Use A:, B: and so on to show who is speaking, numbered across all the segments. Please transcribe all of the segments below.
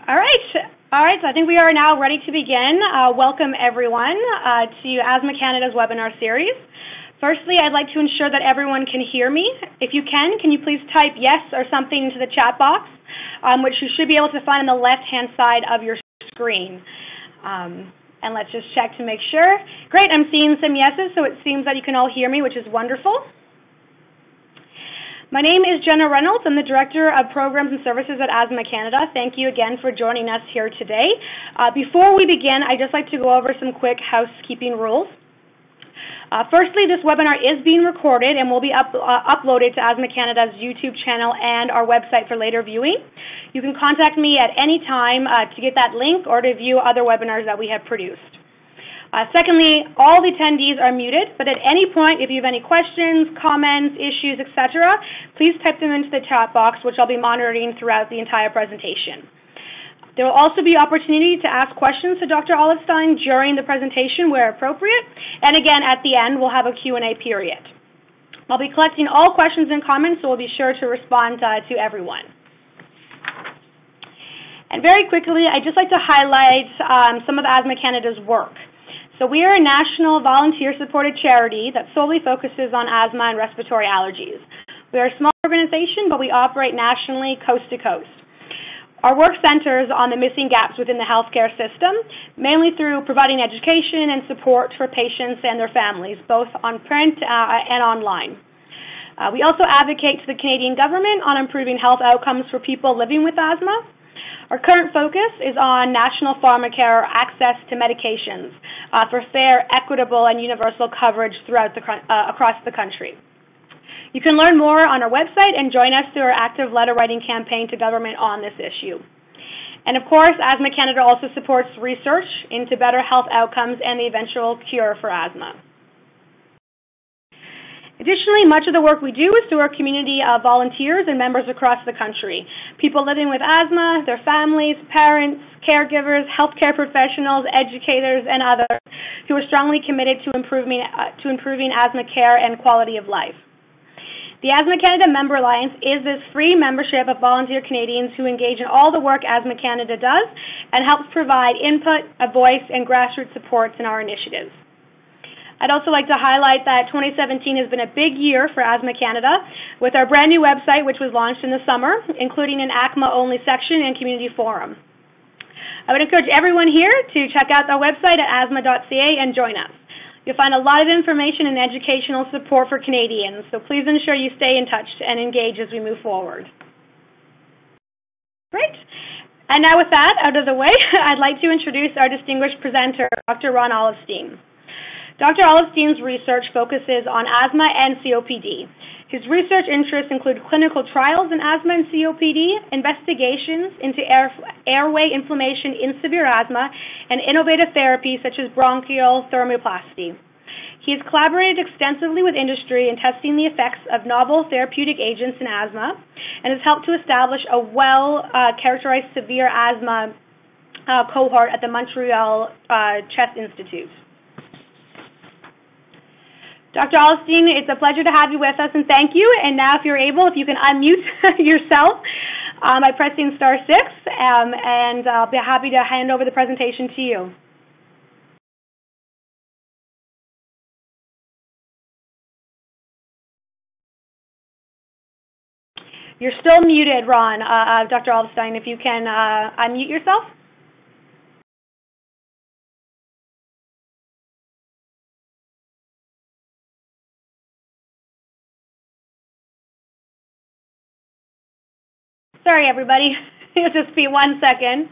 A: All right. So I think we are now ready to begin. Welcome, everyone, to Asthma Canada's webinar series. Firstly, I'd like to ensure that everyone can hear me. If you can you please type yes or something into the chat box, which you should be able to find on the left-hand side of your screen. And let's just check to make sure. Great, I'm seeing some yeses, so it seems that you can all hear me, which is wonderful. My name is Jenna Reynolds. I'm the Director of Programs and Services at Asthma Canada. Thank you again for joining us here today. Before we begin, I'd just like to go over some quick housekeeping rules. Firstly, this webinar is being recorded and will be uploaded to Asthma Canada's YouTube channel and our website for later viewing. You can contact me at any time to get that link or to view other webinars that we have produced. Secondly, all the attendees are muted, but at any point, if you have any questions, comments, issues, etc., please type them into the chat box, which I'll be monitoring throughout the entire presentation. There will also be opportunity to ask questions to Dr. Olivenstein during the presentation where appropriate, and again, at the end, we'll have a Q&A period. I'll be collecting all questions and comments, so we'll be sure to respond to everyone. And very quickly, I'd just like to highlight some of Asthma Canada's work. So we are a national volunteer-supported charity that solely focuses on asthma and respiratory allergies. We are a small organization, but we operate nationally, coast to coast. Our work centers on the missing gaps within the healthcare system, mainly through providing education and support for patients and their families, both on print and online. We also advocate to the Canadian government on improving health outcomes for people living with asthma. Our current focus is on national pharmacare access to medications for fair, equitable, and universal coverage throughout across the country. You can learn more on our website and join us through our active letter writing campaign to government on this issue. And of course, Asthma Canada also supports research into better health outcomes and the eventual cure for asthma. Additionally, much of the work we do is through our community of volunteers and members across the country. People living with asthma, their families, parents, caregivers, healthcare professionals, educators, and others who are strongly committed to improving asthma care and quality of life. The Asthma Canada Member Alliance is this free membership of volunteer Canadians who engage in all the work Asthma Canada does and helps provide input, a voice, and grassroots supports in our initiatives. I'd also like to highlight that 2017 has been a big year for Asthma Canada with our brand new website, which was launched in the summer, including an ACMA-only section and community forum. I would encourage everyone here to check out our website at asthma.ca and join us. You'll find a lot of information and educational support for Canadians, so please ensure you stay in touch and engage as we move forward. Great. And now with that out of the way, I'd like to introduce our distinguished presenter, Dr. Ron Olivenstein. Dr. Olivenstein's research focuses on asthma and COPD. His research interests include clinical trials in asthma and COPD, investigations into airway inflammation in severe asthma, and innovative therapies such as bronchial thermoplasty. He has collaborated extensively with industry in testing the effects of novel therapeutic agents in asthma and has helped to establish a well-characterized severe asthma cohort at the Montreal Chest Institute. Dr. Olivenstein, it's a pleasure to have you with us, and thank you. And now, if you're able, if you can unmute yourself by pressing *6, and I'll be happy to hand over the presentation to you. You're still muted, Ron, Dr. Olivenstein, if you can unmute yourself. Sorry, everybody. It'll just be 1 second.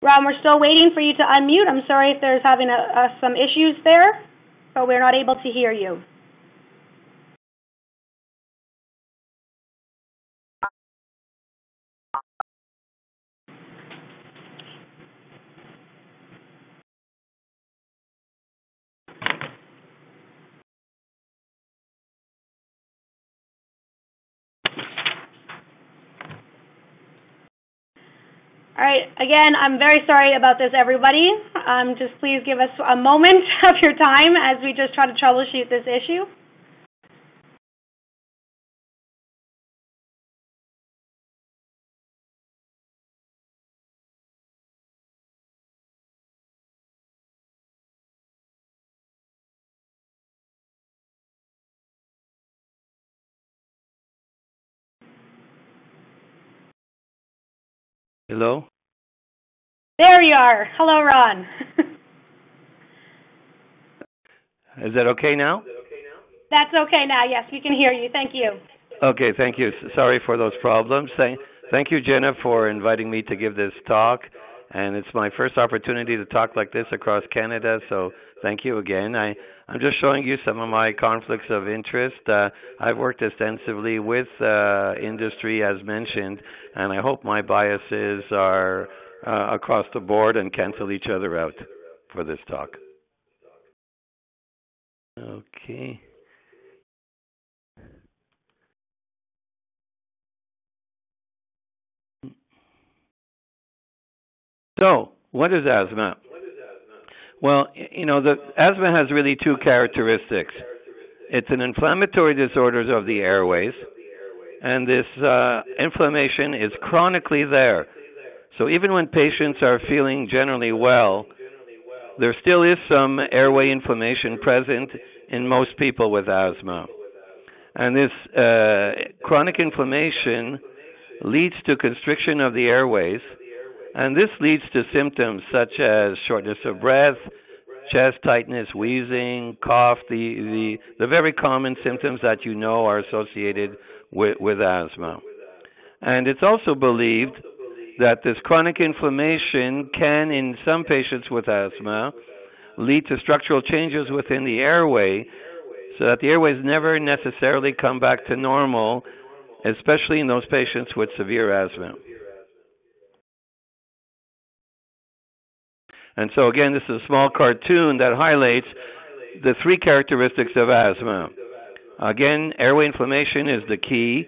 A: Ron, we're still waiting for you to unmute. I'm sorry if there's having some issues there, but we're not able to hear you. All right, again, I'm very sorry about this, everybody. Just please give us a moment of your time as we just try to troubleshoot this issue.
B: Hello?
A: There you are. Hello, Ron.
B: Is that okay now?
A: That's okay now. Yes, we can hear you. Thank you.
B: Okay, thank you. Sorry for those problems. Thank you, Jenna, for inviting me to give this talk. And it's my first opportunity to talk like this across Canada, so thank you again. I'm just showing you some of my conflicts of interest. I've worked extensively with industry, as mentioned, and I hope my biases are across the board and cancel each other out for this talk. Okay. So, what is asthma? Well, the asthma has really two characteristics. It's an inflammatory disorder of the airways, and this inflammation is chronically there. So even when patients are feeling generally well, there still is some airway inflammation present in most people with asthma. And this chronic inflammation leads to constriction of the airways, and this leads to symptoms such as shortness of breath, chest tightness, wheezing, cough, the very common symptoms that you know are associated with asthma. And it's also believed that this chronic inflammation can, in some patients with asthma, lead to structural changes within the airway so that the airways never necessarily come back to normal, especially in those patients with severe asthma. And so again, this is a small cartoon that highlights the three characteristics of asthma. Again, airway inflammation is the key,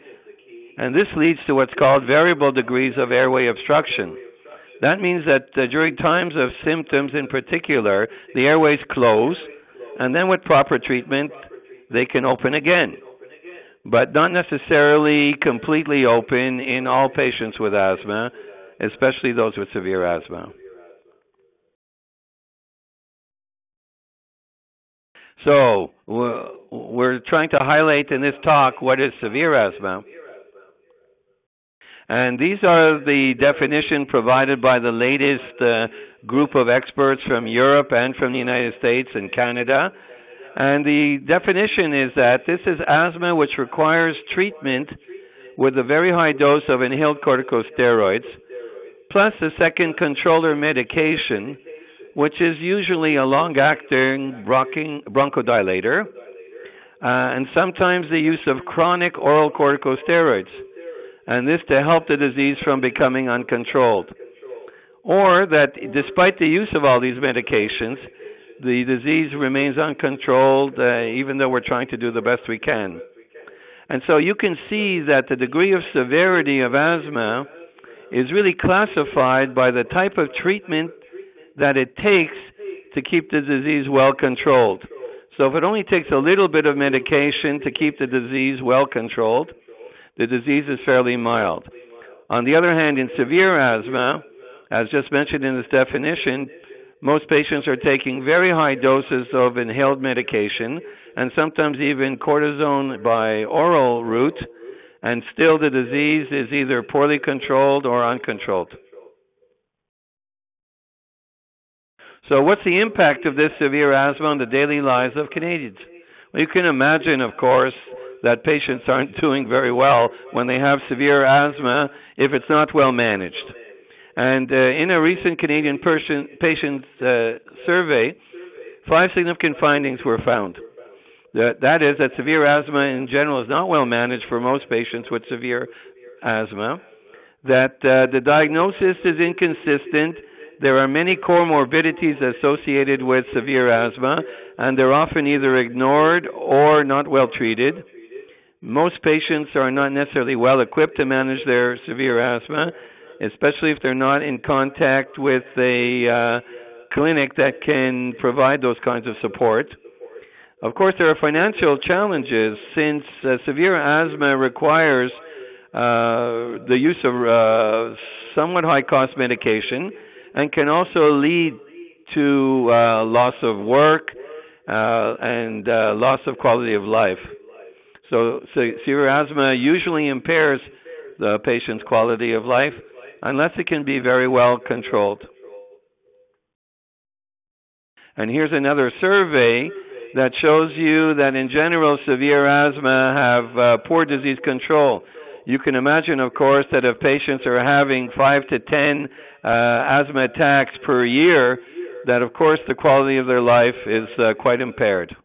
B: and this leads to what's called variable degrees of airway obstruction. That means that during times of symptoms in particular, the airways close, and then with proper treatment, they can open again, but not necessarily completely open in all patients with asthma, especially those with severe asthma. So, we're trying to highlight in this talk what is severe asthma. And these are the definition provided by the latest group of experts from Europe and from the United States and Canada. And the definition is that this is asthma which requires treatment with a very high dose of inhaled corticosteroids, plus a second controller medication, which is usually a long-acting bronchodilator, and sometimes the use of chronic oral corticosteroids, and this to help the disease from becoming uncontrolled. Or that despite the use of all these medications, the disease remains uncontrolled, even though we're trying to do the best we can. And so you can see that the degree of severity of asthma is really classified by the type of treatment that it takes to keep the disease well controlled. So if it only takes a little bit of medication to keep the disease well controlled, the disease is fairly mild. On the other hand, in severe asthma, as just mentioned in this definition, most patients are taking very high doses of inhaled medication and sometimes even cortisone by oral route, and still the disease is either poorly controlled or uncontrolled. So what's the impact of this severe asthma on the daily lives of Canadians? Well, you can imagine, of course, that patients aren't doing very well when they have severe asthma if it's not well managed. And in a recent Canadian patient survey, 5 significant findings were found. That is that severe asthma in general is not well managed for most patients with severe asthma, that the diagnosis is inconsistent. There are many comorbidities associated with severe asthma, and they're often either ignored or not well treated. Most patients are not necessarily well equipped to manage their severe asthma, especially if they're not in contact with a clinic that can provide those kinds of support. Of course, there are financial challenges since severe asthma requires the use of somewhat high-cost medication and can also lead to loss of work and loss of quality of life. So severe asthma usually impairs the patient's quality of life unless it can be very well controlled. And here's another survey that shows you that in general severe asthma have poor disease control. You can imagine, of course, that if patients are having 5 to 10 asthma attacks per year, that of course the quality of their life is quite impaired.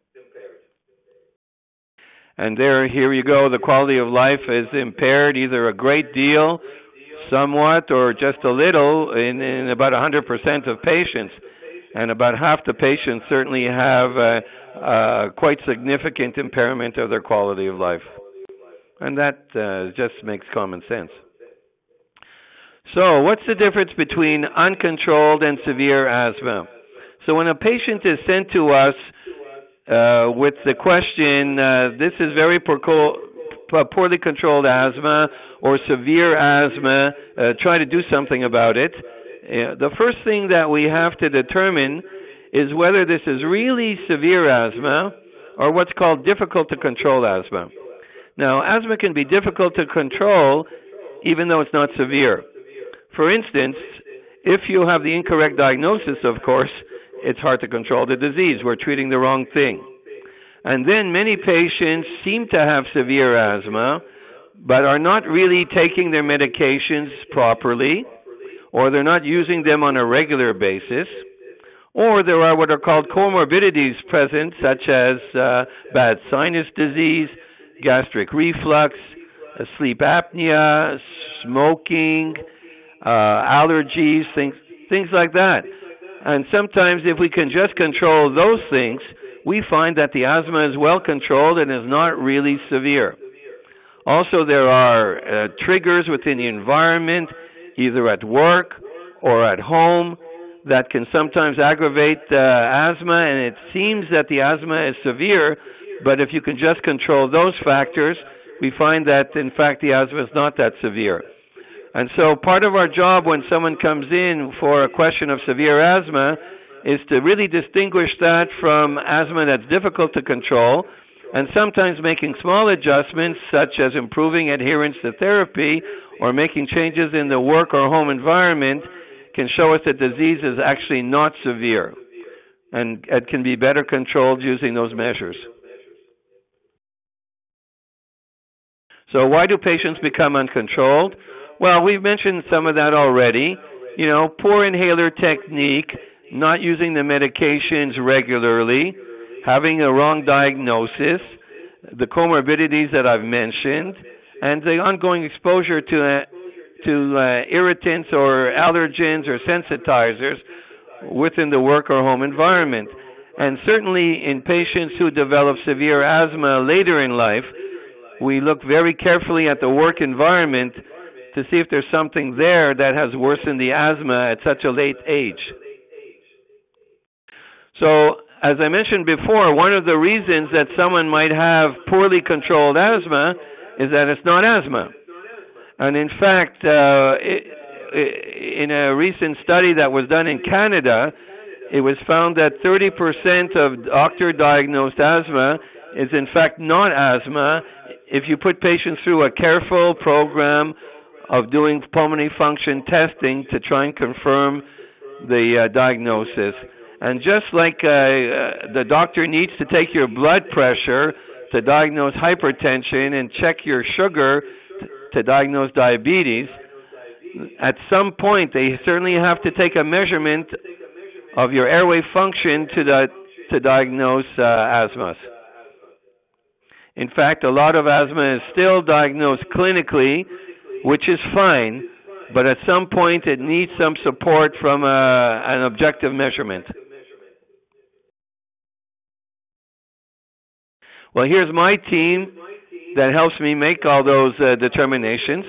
B: And here you go, the quality of life is impaired either a great deal, somewhat, or just a little in about 100% of patients. And about half the patients certainly have quite significant impairment of their quality of life. And that just makes common sense. So what's the difference between uncontrolled and severe asthma? So when a patient is sent to us with the question, this is very poorly controlled asthma or severe asthma, try to do something about it. The first thing that we have to determine is whether this is really severe asthma or what's called difficult to control asthma. Now, asthma can be difficult to control even though it's not severe. For instance, if you have the incorrect diagnosis, of course, it's hard to control the disease. We're treating the wrong thing. And then many patients seem to have severe asthma, but are not really taking their medications properly, or they're not using them on a regular basis, or there are what are called comorbidities present, such as bad sinus disease, gastric reflux, sleep apnea, smoking, allergies, things like that. And sometimes if we can just control those things, we find that the asthma is well controlled and is not really severe. Also, there are triggers within the environment, either at work or at home, that can sometimes aggravate asthma, and it seems that the asthma is severe, but if you can just control those factors, we find that, in fact, the asthma is not that severe. And so part of our job when someone comes in for a question of severe asthma is to really distinguish that from asthma that's difficult to control, and sometimes making small adjustments such as improving adherence to therapy or making changes in the work or home environment can show us that disease is actually not severe and it can be better controlled using those measures. So why do patients become uncontrolled? Well, we've mentioned some of that already. Poor inhaler technique, not using the medications regularly, having a wrong diagnosis, the comorbidities that I've mentioned, and the ongoing exposure to irritants or allergens or sensitizers within the work or home environment. And certainly in patients who develop severe asthma later in life, we look very carefully at the work environment to see if there's something there that has worsened the asthma at such a late age. So, as I mentioned before, one of the reasons that someone might have poorly controlled asthma is that it's not asthma. And in fact, in a recent study that was done in Canada, it was found that 30% of doctor-diagnosed asthma is in fact not asthma if you put patients through a careful program of doing pulmonary function testing to try and confirm the diagnosis. And just like the doctor needs to take your blood pressure to diagnose hypertension and check your sugar to diagnose diabetes, at some point they certainly have to take a measurement of your airway function to diagnose asthma. In fact, a lot of asthma is still diagnosed clinically, which is fine, but at some point it needs some support from an objective measurement. Well, here's my team that helps me make all those determinations.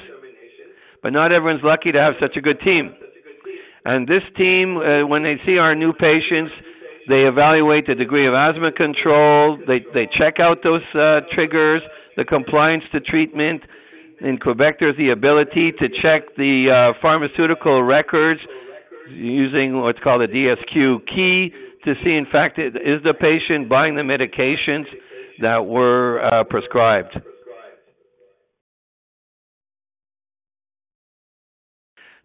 B: but not everyone's lucky to have such a good team. And this team, when they see our new patients, they evaluate the degree of asthma control, they check out those triggers, the compliance to treatment. In Quebec, there's the ability to check the pharmaceutical records using what's called a DSQ key to see, in fact, is the patient buying the medications that were prescribed.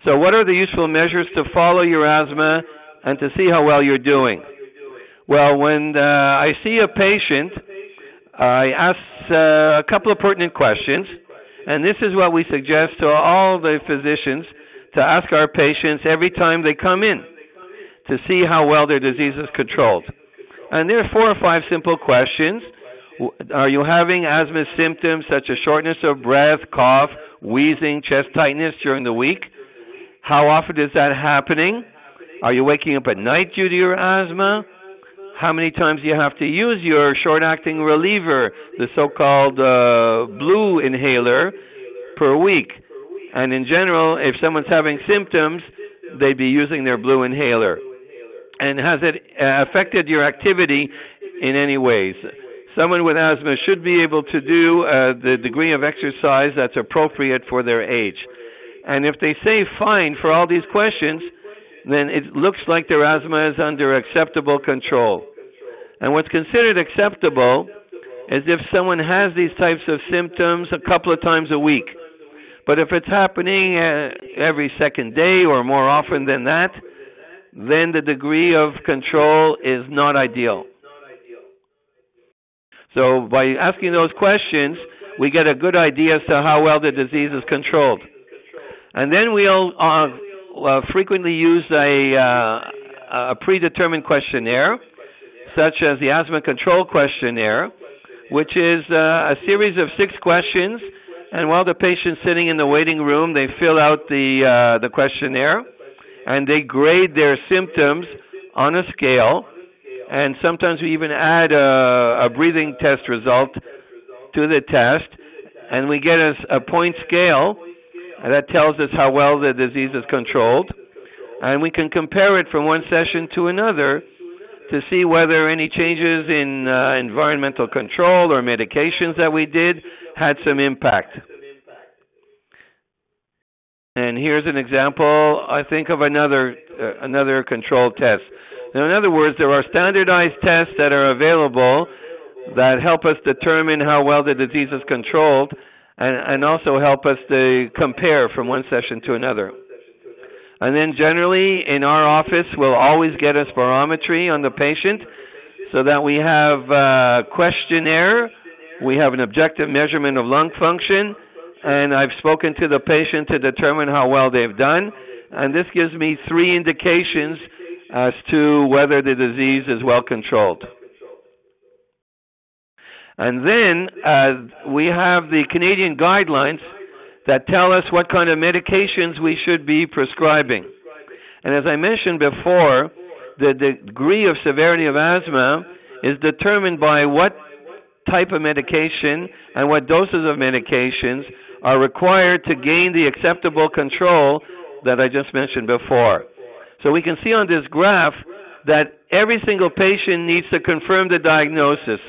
B: So what are the useful measures to follow your asthma and to see how well you're doing? Well, when I see a patient, I ask a couple of pertinent questions, and this is what we suggest to all the physicians to ask our patients every time they come in to see how well their disease is controlled. And there are 4 or 5 simple questions. Are you having asthma symptoms such as shortness of breath, cough, wheezing, chest tightness during the week? How often is that happening? Are you waking up at night due to your asthma? How many times do you have to use your short-acting reliever, the so-called blue inhaler, per week? And in general, if someone's having symptoms, they'd be using their blue inhaler. And has it affected your activity in any ways? Someone with asthma should be able to do the degree of exercise that's appropriate for their age. And if they say fine for all these questions, then it looks like their asthma is under acceptable control. And what's considered acceptable is if someone has these types of symptoms a couple of times a week. But if it's happening every second day or more often than that, then the degree of control is not ideal. So by asking those questions, we get a good idea as to how well the disease is controlled. And then we'll frequently use a predetermined questionnaire, such as the Asthma Control Questionnaire, which is a series of 6 questions. And while the patient's sitting in the waiting room, they fill out the questionnaire, and they grade their symptoms on a scale. And sometimes we even add a breathing test result to the test, and we get a point scale. And that tells us how well the disease is controlled. And we can compare it from one session to another to see whether any changes in environmental control or medications that we did had some impact. And here's an example, I think, of another controlled test. Now, in other words, there are standardized tests that are available that help us determine how well the disease is controlled, and also help us to compare from one session to another. And then generally in our office we'll always get a spirometry on the patient so that we have a questionnaire, we have an objective measurement of lung function, and I've spoken to the patient to determine how well they've done, and this gives me 3 indications as to whether the disease is well controlled. And then we have the Canadian guidelines that tell us what kind of medications we should be prescribing. And as I mentioned before, the degree of severity of asthma is determined by what type of medication and what doses of medications are required to gain the acceptable control that I just mentioned before. So we can see on this graph that every single patient needs to confirm the diagnosis,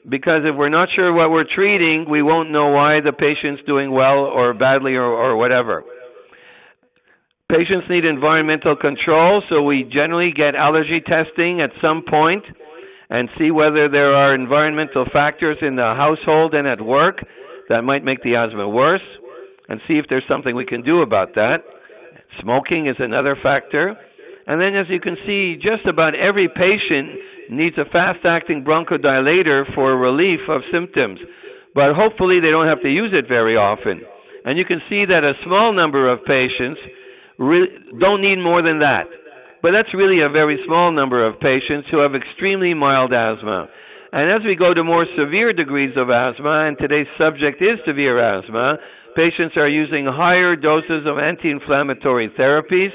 B: because if we're not sure what we're treating, we won't know why the patient's doing well or badly or whatever. Patients need environmental control, so we generally get allergy testing at some point and see whether there are environmental factors in the household and at work that might make the asthma worse, and see if there's something we can do about that. Smoking is another factor. And then, as you can see, just about every patient needs a fast-acting bronchodilator for relief of symptoms. But hopefully they don't have to use it very often. And you can see that a small number of patients don't need more than that. But that's really a very small number of patients who have extremely mild asthma. And as we go to more severe degrees of asthma, and today's subject is severe asthma, patients are using higher doses of anti-inflammatory therapies,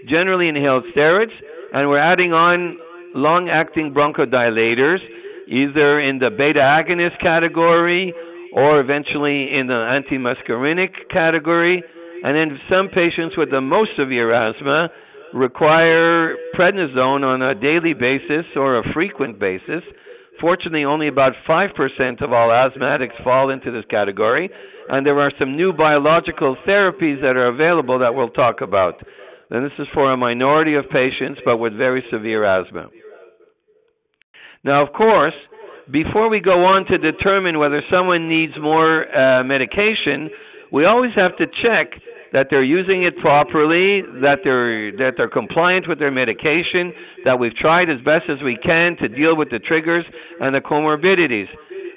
B: generally inhaled steroids, and we're adding on long-acting bronchodilators, either in the beta-agonist category or eventually in the antimuscarinic category. And then some patients with the most severe asthma require prednisone on a daily basis or a frequent basis. Fortunately, only about 5% of all asthmatics fall into this category, and there are some new biological therapies that are available that we'll talk about. And this is for a minority of patients, but with very severe asthma. Now, of course, before we go on to determine whether someone needs more medication, we always have to check that they're using it properly, that they're compliant with their medication, that we've tried as best as we can to deal with the triggers and the comorbidities.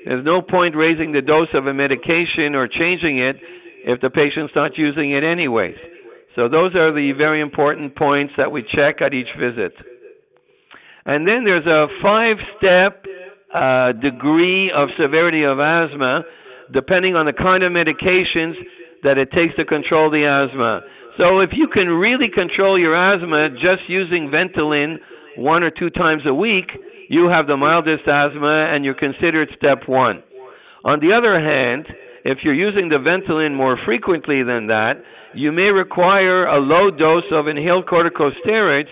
B: There's no point raising the dose of a medication or changing it if the patient's not using it anyways. So those are the very important points that we check at each visit. And then there's a 5-step degree of severity of asthma, depending on the kind of medications that it takes to control the asthma. So if you can really control your asthma just using Ventolin 1 or 2 times a week, you have the mildest asthma and you're considered step 1. On the other hand, if you're using the Ventolin more frequently than that, you may require a low dose of inhaled corticosteroids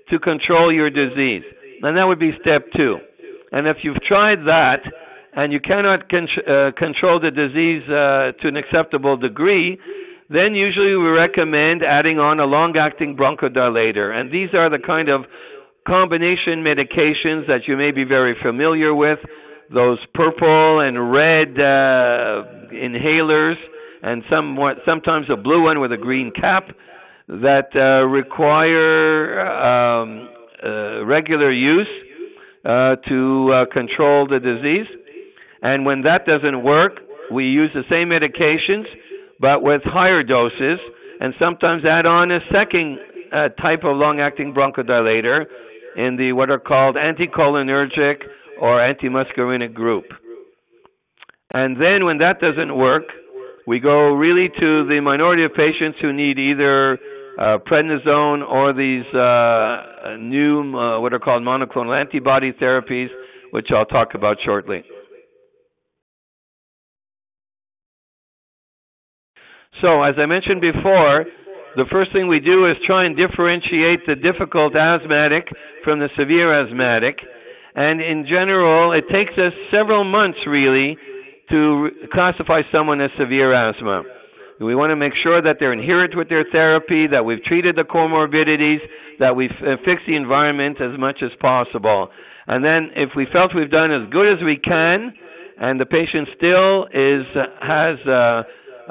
B: to control your disease. And that would be step 2. And if you've tried that and you cannot control the disease to an acceptable degree, then usually we recommend adding on a long-acting bronchodilator. And these are the kind of combination medications that you may be very familiar with, those purple and red inhalers, and sometimes a blue one with a green cap that require regular use to control the disease. And when that doesn't work, we use the same medications, but with higher doses, and sometimes add on a second type of long-acting bronchodilator in the what are called anticholinergic or antimuscarinic group. And then when that doesn't work, we go really to the minority of patients who need either prednisone or these new what are called monoclonal antibody therapies, which I'll talk about shortly. So, as I mentioned before, the first thing we do is try and differentiate the difficult asthmatic from the severe asthmatic. And in general, it takes us several months, really, to classify someone as severe asthma. We want to make sure that they're adherent with their therapy, that we've treated the comorbidities, that we've fixed the environment as much as possible. And then if we felt we've done as good as we can, and the patient still has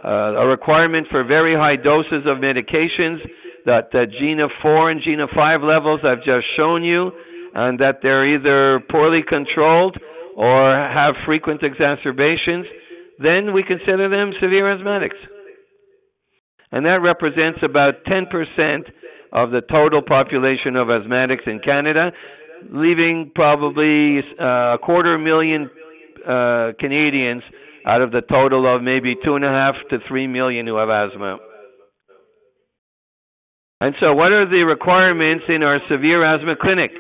B: a requirement for very high doses of medications, that GINA 4 and GINA 5 levels I've just shown you, and that they're either poorly controlled or have frequent exacerbations, then we consider them severe asthmatics. And that represents about 10% of the total population of asthmatics in Canada, leaving probably 250,000 Canadians out of the total of maybe 2.5 to 3 million who have asthma. And so what are the requirements in our severe asthma clinic?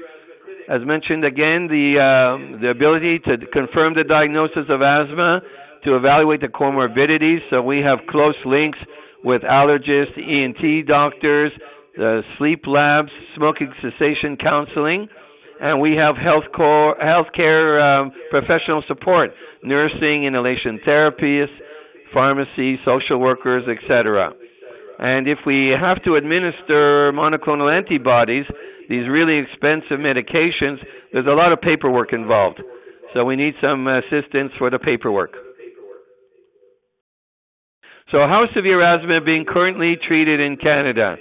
B: As mentioned again, the ability to confirm the diagnosis of asthma, to evaluate the comorbidities. So we have close links with allergists, ENT doctors, sleep labs, smoking cessation counseling, and we have healthcare professional support, nursing, inhalation therapists, pharmacy, social workers, etc. And if we have to administer monoclonal antibodies, these really expensive medications, there's a lot of paperwork involved. So we need some assistance for the paperwork. So how is severe asthma being currently treated in Canada?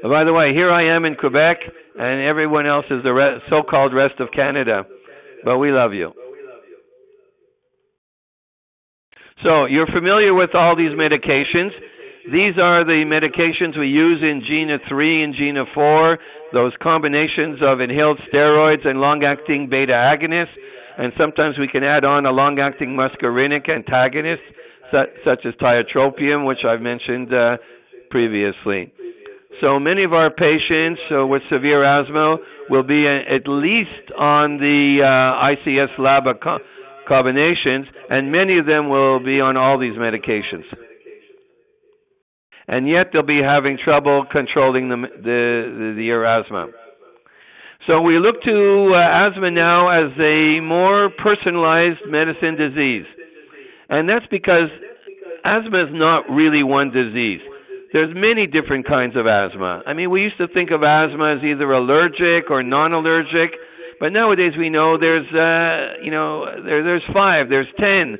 B: By the way, here I am in Quebec, and everyone else is the so-called rest of Canada. But we love you. So you're familiar with all these medications. These are the medications we use in GINA 3 and GINA 4, those combinations of inhaled steroids and long-acting beta agonists, and sometimes we can add on a long-acting muscarinic antagonist, such as tiotropium, which I've mentioned previously. So many of our patients with severe asthma will be at least on the ICS LABA combinations, and many of them will be on all these medications. and yet they'll be having trouble controlling their asthma. So we look to asthma now as a more personalized medicine disease. And that's because asthma is not really one disease. There's many different kinds of asthma. I mean, we used to think of asthma as either allergic or non-allergic, but nowadays we know there's 5, there's 10,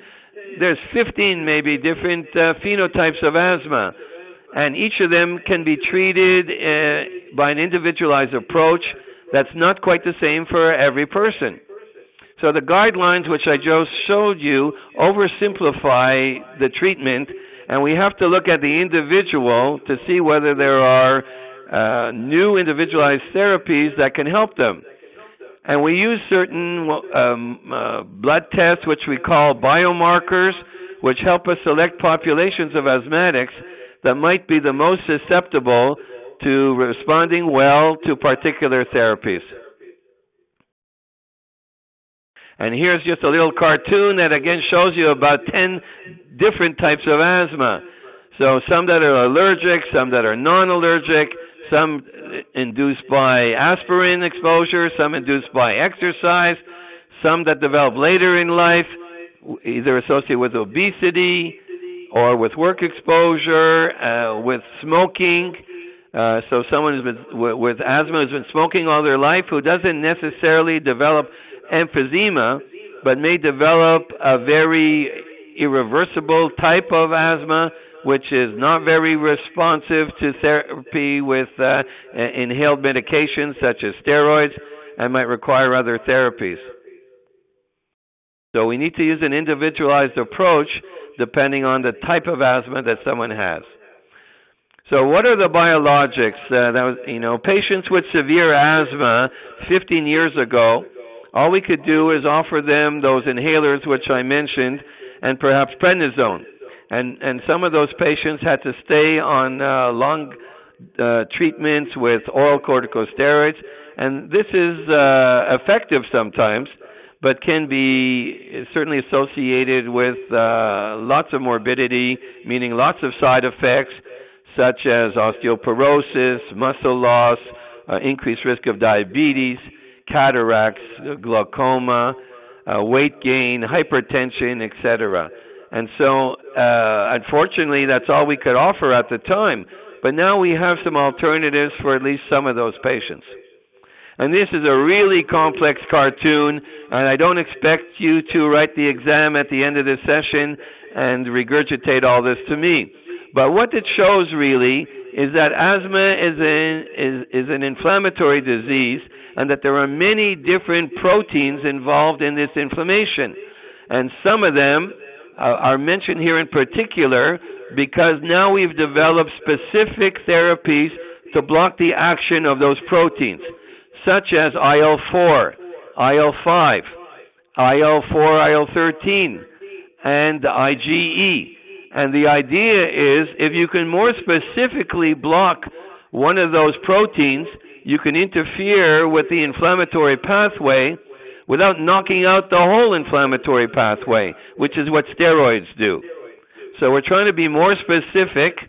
B: there's 15 maybe different phenotypes of asthma. And each of them can be treated by an individualized approach that's not quite the same for every person. So the guidelines which I just showed you oversimplify the treatment, and we have to look at the individual to see whether there are new individualized therapies that can help them. And we use certain blood tests which we call biomarkers, which help us select populations of asthmatics that might be the most susceptible to responding well to particular therapies. And here's just a little cartoon that again shows you about 10 different types of asthma. So some that are allergic, some that are non-allergic, some induced by aspirin exposure, some induced by exercise, some that develop later in life, either associated with obesity or with work exposure, with smoking. So someone who's been with asthma who's been smoking all their life, who doesn't necessarily develop emphysema, but may develop a very irreversible type of asthma, which is not very responsive to therapy with inhaled medications such as steroids, and might require other therapies. So we need to use an individualized approach depending on the type of asthma that someone has. So what are the biologics? Patients with severe asthma 15 years ago, all we could do is offer them those inhalers which I mentioned, and perhaps prednisone. And some of those patients had to stay on long treatments with oral corticosteroids, and this is effective sometimes, but can be certainly associated with lots of morbidity, meaning lots of side effects, such as osteoporosis, muscle loss, increased risk of diabetes, cataracts, glaucoma, weight gain, hypertension, etc. And so, unfortunately, that's all we could offer at the time. But now we have some alternatives for at least some of those patients. And this is a really complex cartoon, and I don't expect you to write the exam at the end of this session and regurgitate all this to me. But what it shows really is that asthma is an inflammatory disease, and that there are many different proteins involved in this inflammation. And some of them are mentioned here in particular because now we've developed specific therapies to block the action of those proteins, such as IL-4, IL-5, IL-4, IL-13, and IgE. And the idea is if you can more specifically block one of those proteins, you can interfere with the inflammatory pathway without knocking out the whole inflammatory pathway, which is what steroids do. So we're trying to be more specific,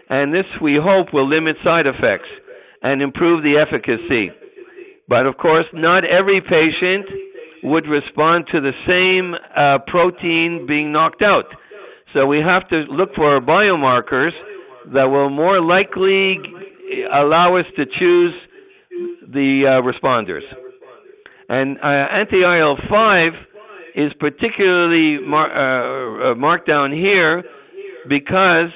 B: and this, we hope, will limit side effects and improve the efficacy. But of course, not every patient would respond to the same protein being knocked out. So we have to look for biomarkers that will more likely allow us to choose the responders. And anti-IL-5 is particularly marked down here because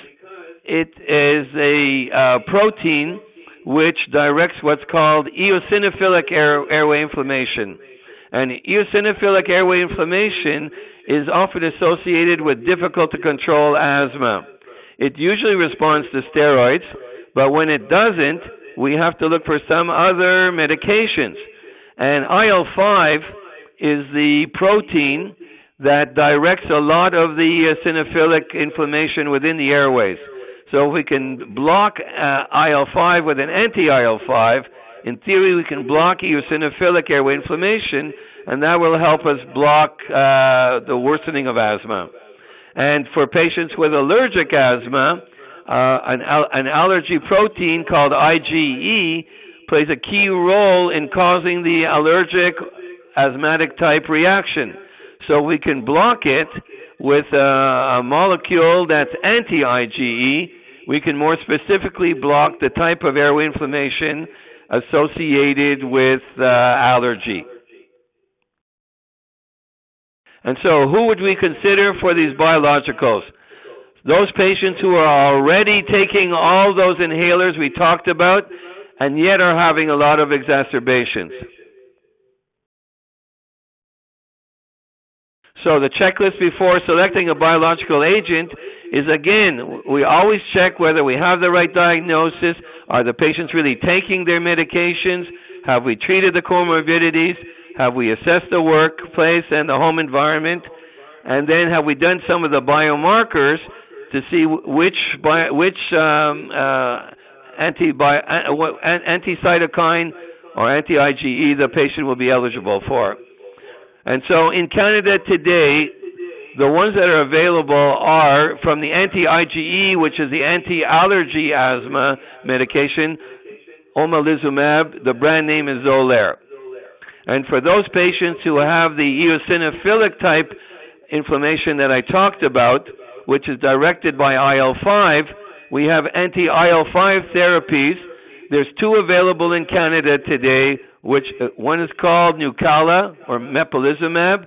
B: it is a protein which directs what's called eosinophilic airway inflammation. And eosinophilic airway inflammation is often associated with difficult to control asthma. It usually responds to steroids, but when it doesn't, we have to look for some other medications. And IL-5 is the protein that directs a lot of the eosinophilic inflammation within the airways. So if we can block IL-5 with an anti-IL-5, in theory we can block eosinophilic airway inflammation, and that will help us block the worsening of asthma. And for patients with allergic asthma, an allergy protein called IgE plays a key role in causing the allergic asthmatic type reaction. So we can block it with a molecule that's anti-IgE. We can more specifically block the type of airway inflammation associated with allergy. And so who would we consider for these biologicals? Those patients who are already taking all those inhalers we talked about and yet are having a lot of exacerbations. So the checklist before selecting a biological agent is, again, we always check whether we have the right diagnosis. Are the patients really taking their medications? Have we treated the comorbidities? Have we assessed the workplace and the home environment? And then have we done some of the biomarkers to see which anti-cytokine or anti-IgE the patient will be eligible for? And so in Canada today, the ones that are available are from the anti-IgE, which is the anti-allergy asthma medication, Omalizumab. The brand name is Xolair. And for those patients who have the eosinophilic type inflammation that I talked about, which is directed by IL-5, we have anti-IL-5 therapies. There's two available in Canada today, which one is called Nucala or Mepolizumab,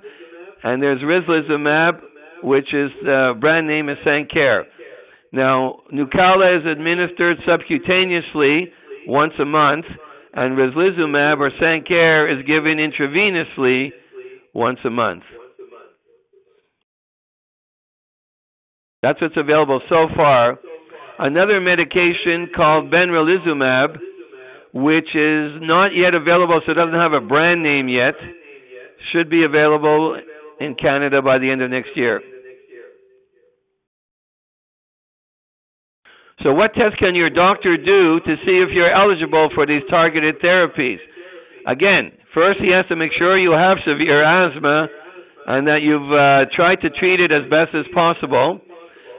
B: and there's Rislizumab, which is the brand name is Sancerre. Now, Nucala is administered subcutaneously once a month, and Rislizumab or Sancerre is given intravenously once a month. That's what's available so far. Another medication called Benralizumab, which is not yet available, so it doesn't have a brand name yet, should be available in Canada by the end of next year. So what test can your doctor do to see if you're eligible for these targeted therapies? Again, first he has to make sure you have severe asthma and that you've tried to treat it as best as possible.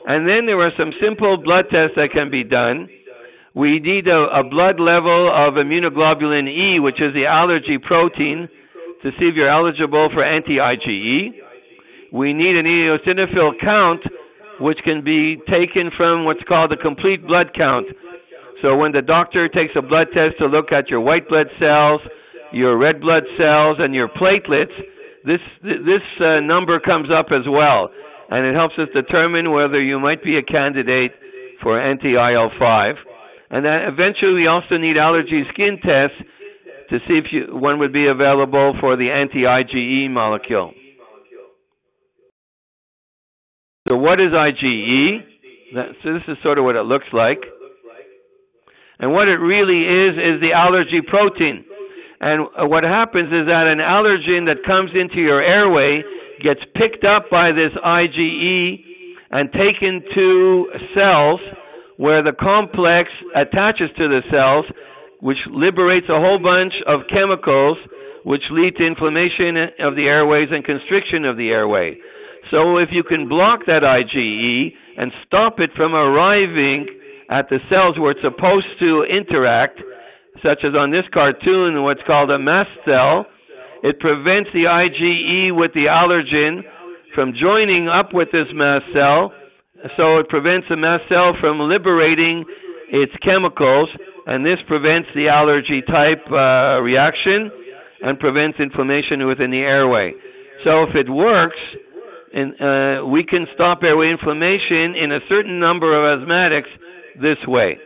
B: And then there are some simple blood tests that can be done. We need a blood level of immunoglobulin E, which is the allergy protein, to see if you're eligible for anti-IgE. We need an eosinophil count, which can be taken from what's called a complete blood count. So when the doctor takes a blood test to look at your white blood cells, your red blood cells, and your platelets, this number comes up as well. And it helps us determine whether you might be a candidate for anti-IL-5. And then eventually we also need allergy skin tests to see if one would be available for the anti-IgE molecule. So what is IgE? So this is sort of what it looks like. And what it really is the allergy protein. And what happens is that an allergen that comes into your airway gets picked up by this IgE and taken to cells where the complex attaches to the cells, which liberates a whole bunch of chemicals which lead to inflammation of the airways and constriction of the airway. So if you can block that IgE and stop it from arriving at the cells where it's supposed to interact, such as on this cartoon, what's called a mast cell, it prevents the IgE with the allergen from joining up with this mast cell, so it prevents the mast cell from liberating its chemicals, and this prevents the allergy type reaction and prevents inflammation within the airway. So if it works, we can stop airway inflammation in a certain number of asthmatics this way.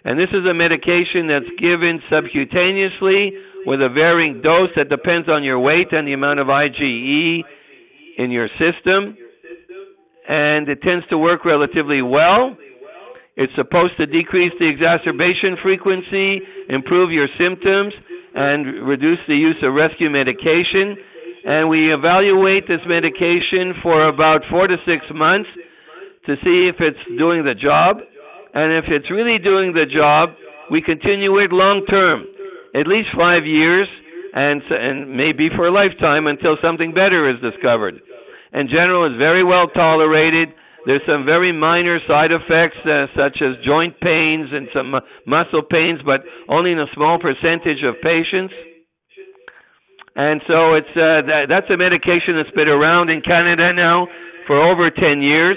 B: And this is a medication that's given subcutaneously with a varying dose that depends on your weight and the amount of IgE in your system. And it tends to work relatively well. It's supposed to decrease the exacerbation frequency, improve your symptoms, and reduce the use of rescue medication. And we evaluate this medication for about 4 to 6 months to see if it's doing the job. And if it's really doing the job, we continue it long term, at least 5 years, and maybe for a lifetime until something better is discovered. In general, it's very well tolerated. There's some very minor side effects such as joint pains and some muscle pains, but only in a small percentage of patients. And so it's that's a medication that's been around in Canada now for over 10 years.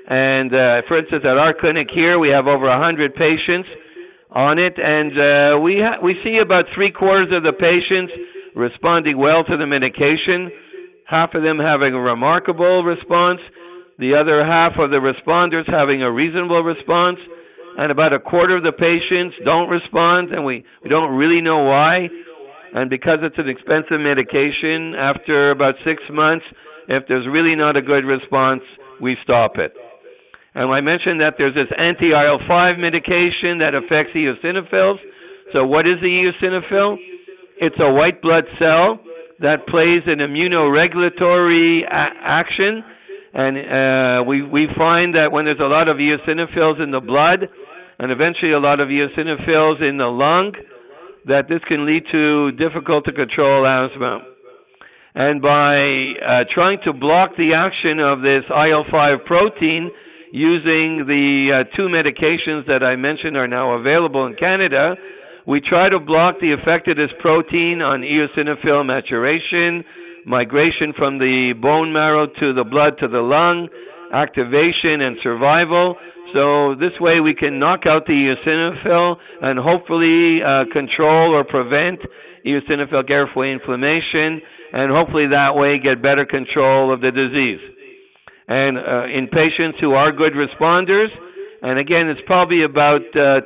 B: And for instance, at our clinic here, we have over 100 patients on it, and we see about 3/4 of the patients responding well to the medication, half of them having a remarkable response, the other half of the responders having a reasonable response, and about 1/4 of the patients don't respond, and we don't really know why. And because it's an expensive medication, after about 6 months, if there's really not a good response, we stop it. And I mentioned that there's this anti-IL-5 medication that affects eosinophils. So what is the eosinophil? It's a white blood cell that plays an immunoregulatory action. And we find that when there's a lot of eosinophils in the blood, and eventually a lot of eosinophils in the lung, that this can lead to difficult to control asthma. And by trying to block the action of this IL-5 protein using the 2 medications that I mentioned are now available in Canada, we try to block the effect of this protein on eosinophil maturation, migration from the bone marrow to the blood to the lung, activation and survival. So this way we can knock out the eosinophil and hopefully control or prevent eosinophilic airway inflammation, and hopefully that way get better control of the disease. And in patients who are good responders, and again it's probably about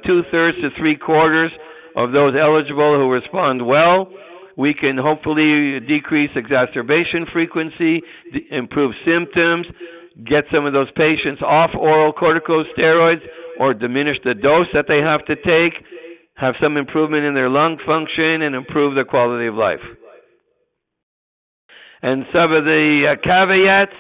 B: 2/3 to 3/4 of those eligible who respond well, we can hopefully decrease exacerbation frequency, improve symptoms, get some of those patients off oral corticosteroids or diminish the dose that they have to take, have some improvement in their lung function, and improve their quality of life. And some of the caveats,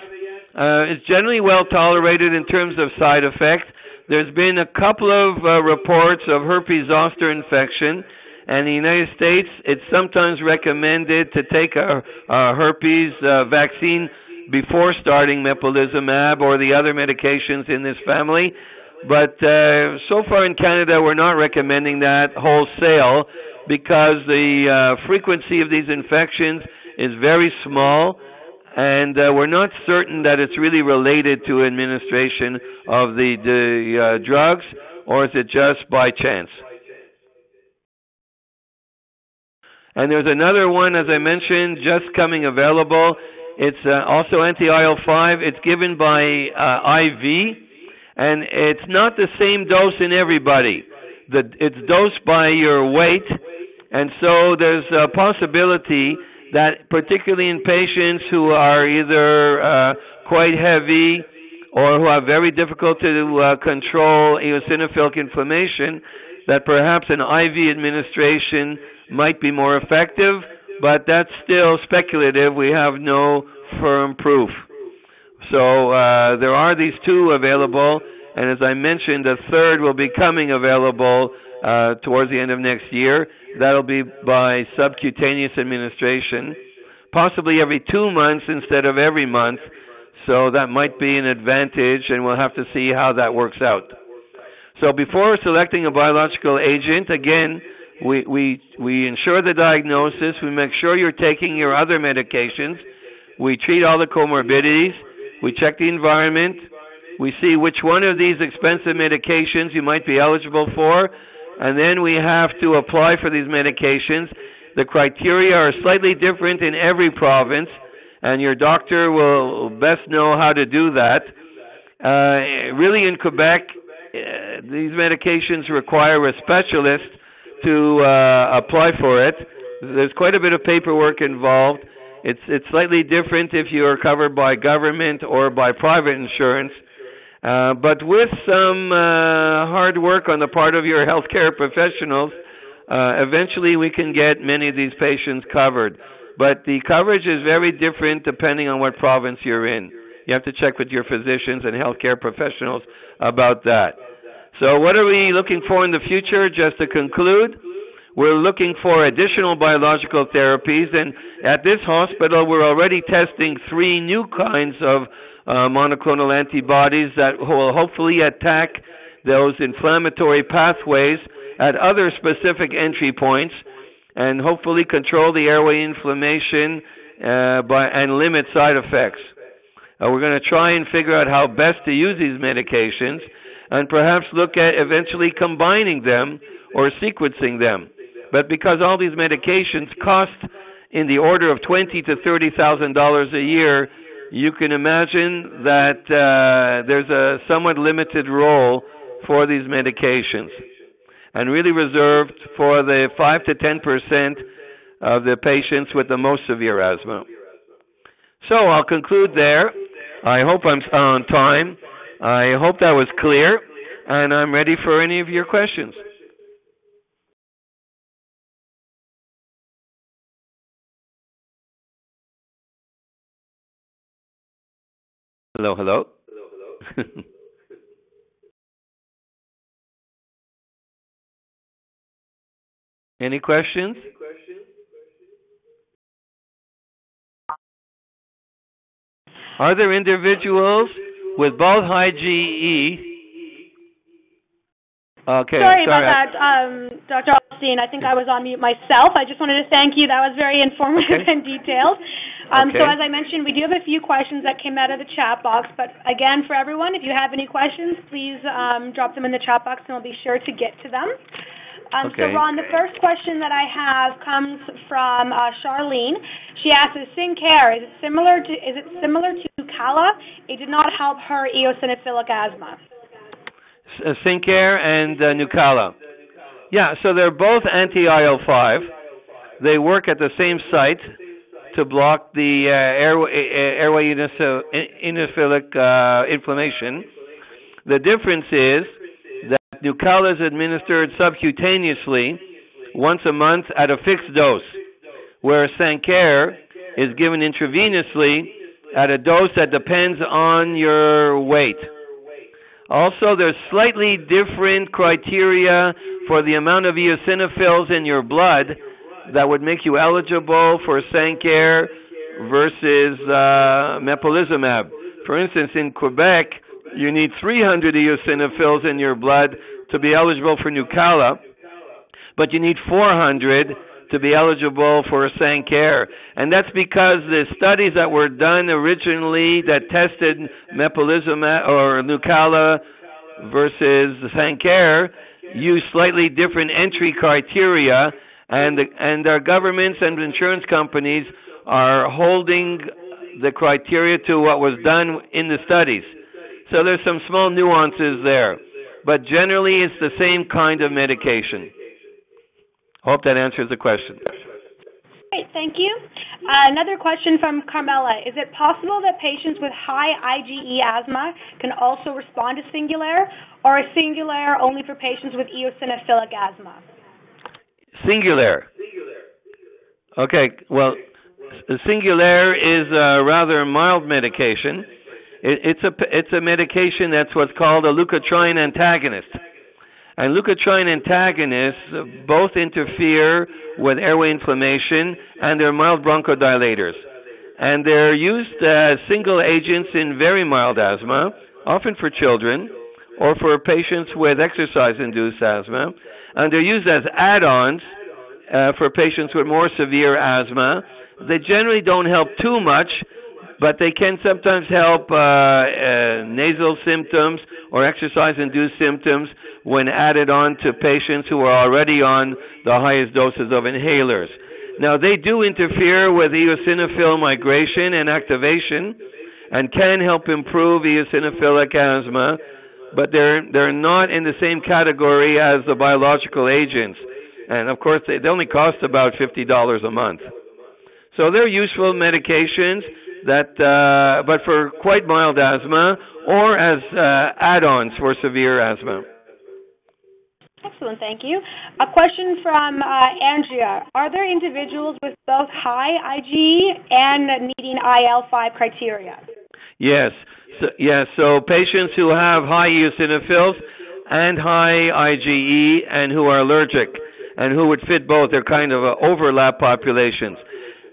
B: it's generally well tolerated in terms of side effects. There's been a couple of reports of herpes zoster infection, and in the United States it's sometimes recommended to take a herpes vaccine before starting mepolizumab or the other medications in this family. But so far in Canada we're not recommending that wholesale because the frequency of these infections is very small, and we're not certain that it's really related to administration of the drugs, or is it just by chance. And there's another one, as I mentioned, just coming available. It's also anti-IL-5. It's given by IV, and it's not the same dose in everybody. It's dosed by your weight, and so there's a possibility that particularly in patients who are either quite heavy or who have very difficult to control eosinophilic inflammation, that perhaps an IV administration might be more effective, but that's still speculative. We have no firm proof. So there are these 2 available, and as I mentioned, a 3rd will be coming available towards the end of next year. That'll be by subcutaneous administration, possibly every 2 months instead of every month. So that might be an advantage, and we'll have to see how that works out. So before selecting a biological agent, again, we ensure the diagnosis, we make sure you're taking your other medications, we treat all the comorbidities, we check the environment, we see which one of these expensive medications you might be eligible for, and then we have to apply for these medications. The criteria are slightly different in every province, and your doctor will best know how to do that. Really in Quebec, these medications require a specialist to apply for it. There's quite a bit of paperwork involved. It's slightly different if you are covered by government or by private insurance. But with some hard work on the part of your healthcare professionals, eventually we can get many of these patients covered. But the coverage is very different depending on what province you're in. You have to check with your physicians and healthcare professionals about that. So what are we looking for in the future? Just to conclude, we're looking for additional biological therapies, and at this hospital we're already testing 3 new kinds of monoclonal antibodies that will hopefully attack those inflammatory pathways at other specific entry points and hopefully control the airway inflammation and limit side effects. We're going to try and figure out how best to use these medications and perhaps look at eventually combining them or sequencing them. But because all these medications cost in the order of $20,000 to $30,000 a year, you can imagine that there's a somewhat limited role for these medications and really reserved for the 5 to 10% of the patients with the most severe asthma. So I'll conclude there. I hope I'm on time. I hope that was clear, and I'm ready for any of your questions. Hello, hello. Any questions? Are there individuals with both high GE? Okay.
A: Sorry about that, Dr. Olivenstein. I think I was on mute myself. I just wanted to thank you. That was very informative and detailed. So as I mentioned, we do have a few questions that came out of the chat box. But again, for everyone, if you have any questions, please drop them in the chat box, and we'll be sure to get to them. So, Ron, the first question that I have comes from Charlene. She asks, is Sinclair, is it similar to Nucala? It did not help her eosinophilic asthma.
B: Sinclair and Nucala. Yeah, so they're both anti-IL-5. They work at the same site to block the airway eosinophilic inflammation. The difference is that Nucala is administered subcutaneously once a month at a fixed dose, whereas Sinclair is given intravenously at a dose that depends on your weight. Also, there's slightly different criteria for the amount of eosinophils in your blood that would make you eligible for Sinclair versus Omalizumab. For instance, in Quebec, you need 300 eosinophils in your blood to be eligible for Nucala, but you need 400 to be eligible for Sinclair. And that's because the studies that were done originally that tested Omalizumab or Nucala versus Sinclair use slightly different entry criteria, and our governments and insurance companies are holding the criteria to what was done in the studies. So there's some small nuances there, but generally it's the same kind of medication. Hope that answers the question.
A: Great, thank you. Another question from Carmela. Is it possible that patients with high IgE asthma can also respond to Sinclair, or is Sinclair only for patients with eosinophilic asthma?
B: Sinclair. Okay, well, Sinclair is a rather mild medication. It's a medication that's what's called a leukotriene antagonist. And leukotriene antagonists both interfere with airway inflammation, and they're mild bronchodilators. And they're used as single agents in very mild asthma, often for children, or for patients with exercise-induced asthma. And they're used as add-ons for patients with more severe asthma. They generally don't help too much, but they can sometimes help nasal symptoms or exercise-induced symptoms when added on to patients who are already on the highest doses of inhalers. Now, they do interfere with eosinophil migration and activation and can help improve eosinophilic asthma, but they're not in the same category as the biological agents. And, of course, they only cost about $50 a month. So they're useful medications that, but for quite mild asthma or as add-ons for severe asthma.
A: Excellent, thank you. A question from Andrea. Are there individuals with both high IgE and needing IL-5 criteria?
B: Yes. So patients who have high eosinophils and high IgE and who are allergic and who would fit both, they're kind of overlap populations.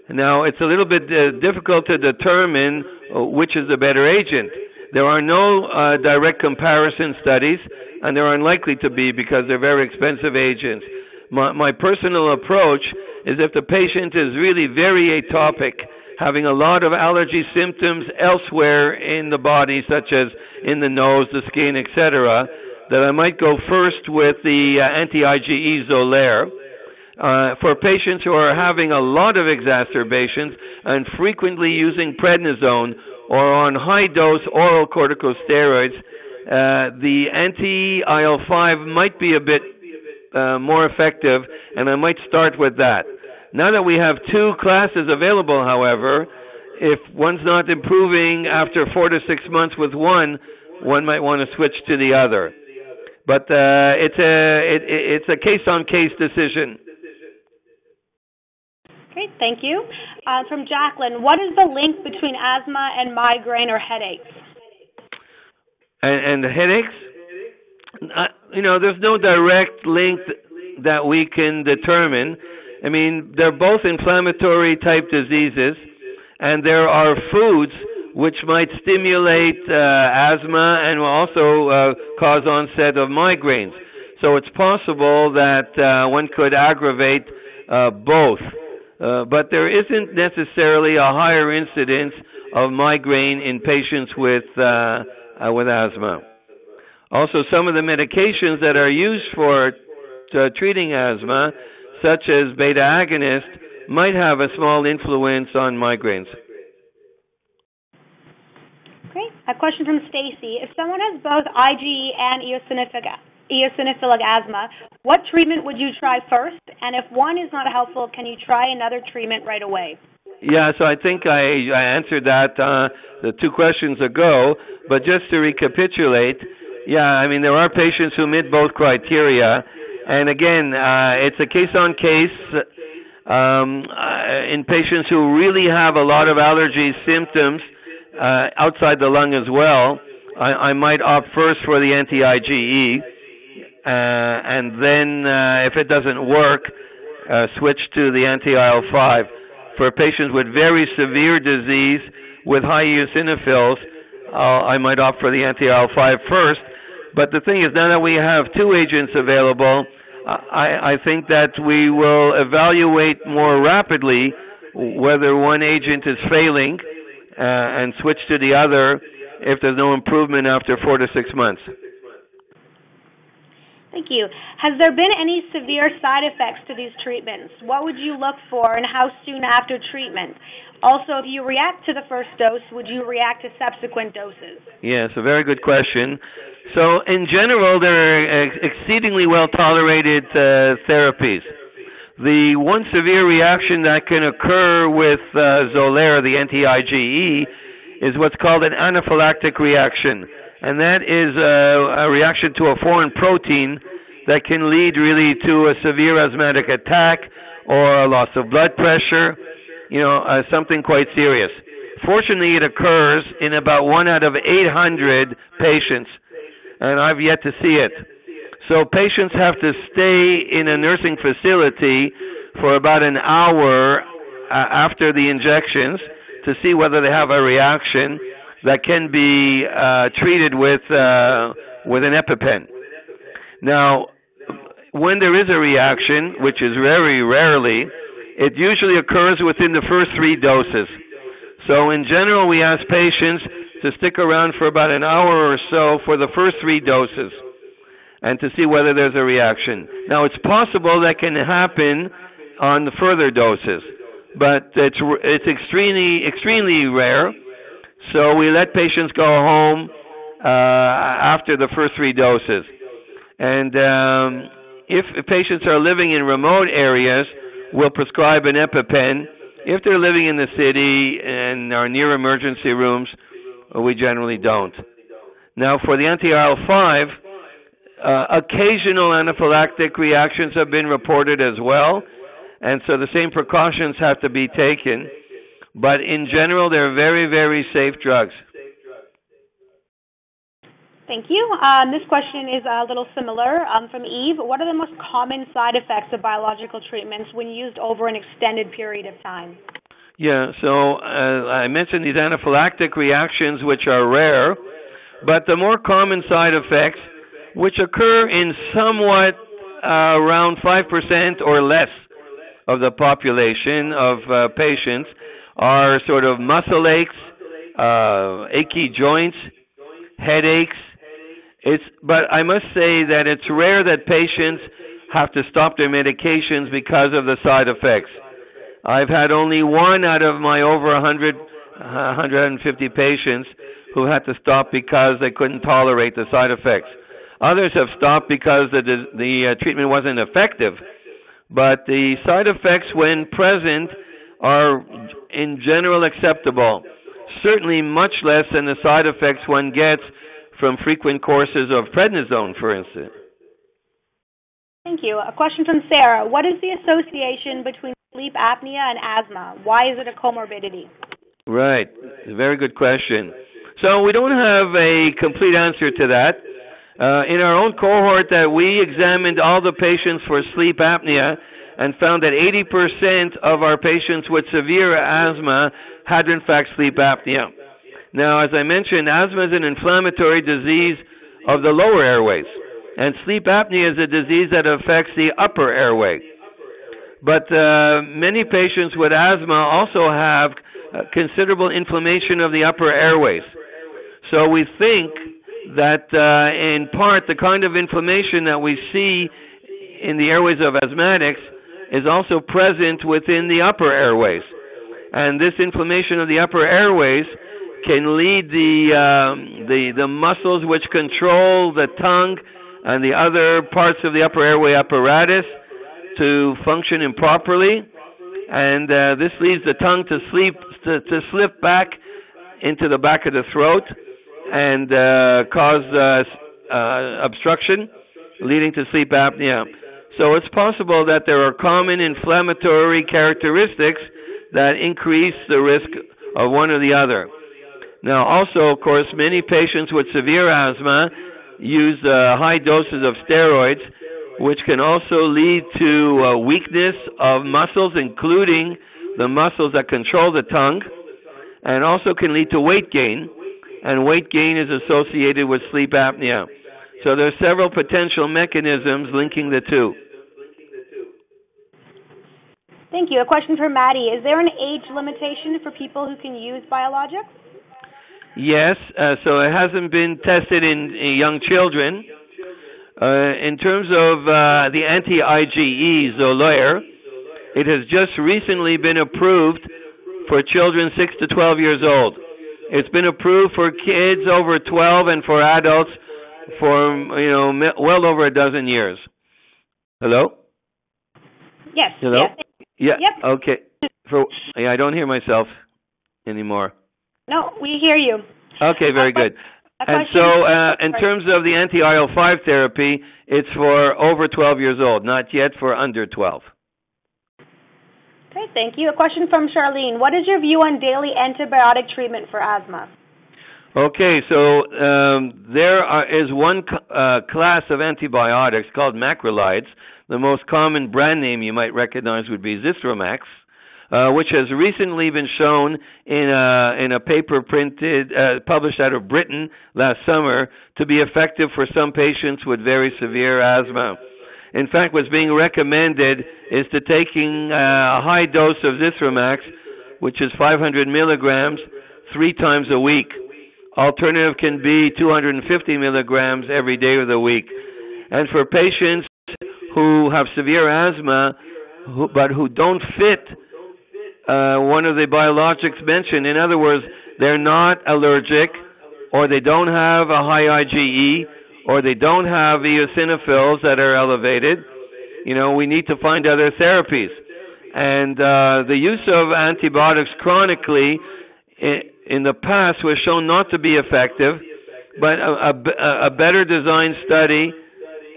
B: Now, it's a little bit difficult to determine which is the better agent. There are no direct comparison studies, and there are unlikely to be because they're very expensive agents. My personal approach is if the patient is really very atopic, having a lot of allergy symptoms elsewhere in the body, such as in the nose, the skin, etc., that I might go first with the anti-IgE Xolair. For patients who are having a lot of exacerbations and frequently using prednisone or on high-dose oral corticosteroids, the anti-IL-5 might be a bit more effective, and I might start with that. Now that we have two classes available, however, if one's not improving after 4 to 6 months with one might want to switch to the other. But it's a case-on-case decision.
A: Great, thank you. From Jacqueline, what is the link between asthma and migraine or headaches?
B: And the headaches? There's no direct link that we can determine. I mean, they're both inflammatory type diseases, and there are foods which might stimulate asthma and will also cause onset of migraines. So it's possible that one could aggravate both. But there isn't necessarily a higher incidence of migraine in patients with asthma. Also, some of the medications that are used for treating asthma, such as beta agonists, might have a small influence on migraines.
A: Great. A question from Stacy. If someone has both IgE and eosinophilic asthma, what treatment would you try first? And if one is not helpful, can you try another treatment right away?
B: Yeah, so I think I answered that the two questions ago, but just to recapitulate, there are patients who meet both criteria, and again, it's a case-on-case in patients who really have a lot of allergy symptoms outside the lung as well. I might opt first for the anti-IgE, and then if it doesn't work, switch to the anti-IL-5. For patients with very severe disease with high eosinophils, I might opt for the anti-IL-5 first. But the thing is, now that we have two agents available, I think that we will evaluate more rapidly whether one agent is failing and switch to the other if there's no improvement after 4 to 6 months.
A: Thank you. Has there been any severe side effects to these treatments? What would you look for, and how soon after treatment? Also, if you react to the first dose, would you react to subsequent doses? Yes,
B: a very good question. So, in general, they're exceedingly well-tolerated therapies. The one severe reaction that can occur with Xolair, the anti-IgE, is what's called an anaphylactic reaction. And that is a reaction to a foreign protein that can lead really to a severe asthmatic attack or a loss of blood pressure, something quite serious. Fortunately, it occurs in about 1 out of 800 patients, and I've yet to see it. So patients have to stay in a nursing facility for about an hour after the injections to see whether they have a reaction that can be treated with an EpiPen. Now, when there is a reaction, which is very rarely, it usually occurs within the first 3 doses. So in general, we ask patients to stick around for about an hour or so for the first 3 doses and to see whether there's a reaction. Now, it's possible that can happen on the further doses, but it's extremely rare. So we let patients go home after the first 3 doses. And if patients are living in remote areas, we'll prescribe an EpiPen. If they're living in the city and are near emergency rooms, we generally don't. Now, for the anti-IL-5, occasional anaphylactic reactions have been reported as well, and so the same precautions have to be taken. But in general, they're very, very safe drugs.
A: Thank you. This question is a little similar from Eve. What are the most common side effects of biological treatments when used over an extended period of time?
B: Yeah, so I mentioned these anaphylactic reactions, which are rare, but the more common side effects, which occur in somewhat around 5% or less of the population of patients, are sort of muscle aches, achy joints, headaches. But I must say that it's rare that patients have to stop their medications because of the side effects. I've had only one out of my over 150 patients who had to stop because they couldn't tolerate the side effects. Others have stopped because the treatment wasn't effective. But the side effects, when present, are in general acceptable. Certainly much less than the side effects one gets from frequent courses of prednisone, for instance.
A: Thank you. A question from Sarah. What is the association between sleep apnea and asthma? Why is it a comorbidity?
B: Right. Very good question. So we don't have a complete answer to that. In our own cohort that we examined all the patients for sleep apnea and found that 80% of our patients with severe asthma had in fact sleep apnea. Now, as I mentioned, asthma is an inflammatory disease of the lower airways, and sleep apnea is a disease that affects the upper airway. But many patients with asthma also have considerable inflammation of the upper airways. So we think that in part the kind of inflammation that we see in the airways of asthmatics is also present within the upper airways. And this inflammation of the upper airways can lead the muscles which control the tongue and the other parts of the upper airway apparatus to function improperly, and this leads the tongue to slip back into the back of the throat and cause obstruction, leading to sleep apnea. So it's possible that there are common inflammatory characteristics that increase the risk of one or the other. Now, also, of course, many patients with severe asthma use high doses of steroids, which can also lead to weakness of muscles, including the muscles that control the tongue, and also can lead to weight gain, and weight gain is associated with sleep apnea. So there are several potential mechanisms linking the two.
A: Thank you. A question for Maddie. Is there an age limitation for people who can use biologics?
B: Yes, so it hasn't been tested in young children. In terms of the anti-IgE, Xolair, it has just recently been approved for children 6 to 12 years old. It's been approved for kids over 12 and for adults for, well over a dozen years. Hello?
A: Yes.
B: Hello?
A: Yes.
B: Yeah.
A: Yep.
B: Okay. I don't hear myself anymore.
A: No, we hear you.
B: Okay, very good. And so, in terms of the anti-IL-5 therapy, it's for over 12 years old, not yet for under 12.
A: Okay, thank you. A question from Charlene. What is your view on daily antibiotic treatment for asthma?
B: Okay, so there is one class of antibiotics called macrolides. The most common brand name you might recognize would be Zithromax, which has recently been shown in a paper published out of Britain last summer to be effective for some patients with very severe asthma. In fact, what's being recommended is to taking a high dose of Zithromax, which is 500 milligrams, 3 times a week. Alternative can be 250 milligrams every day of the week. And for patients who have severe asthma but who don't fit one of the biologics mentioned, in other words, they're not allergic, or they don't have a high IgE, or they don't have eosinophils that are elevated, we need to find other therapies. And the use of antibiotics chronically in the past was shown not to be effective, but a better designed study,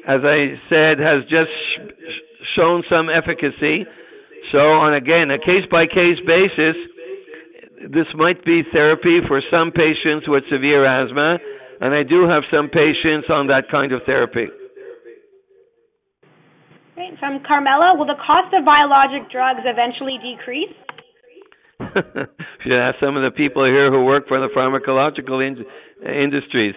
B: as I said, has just shown some efficacy. So on, again, a case-by-case basis, this might be therapy for some patients with severe asthma, and I do have some patients on that kind of therapy.
A: Great. From Carmela, will the cost of biologic drugs eventually decrease?
B: Should ask some of the people here who work for the pharmacological industries.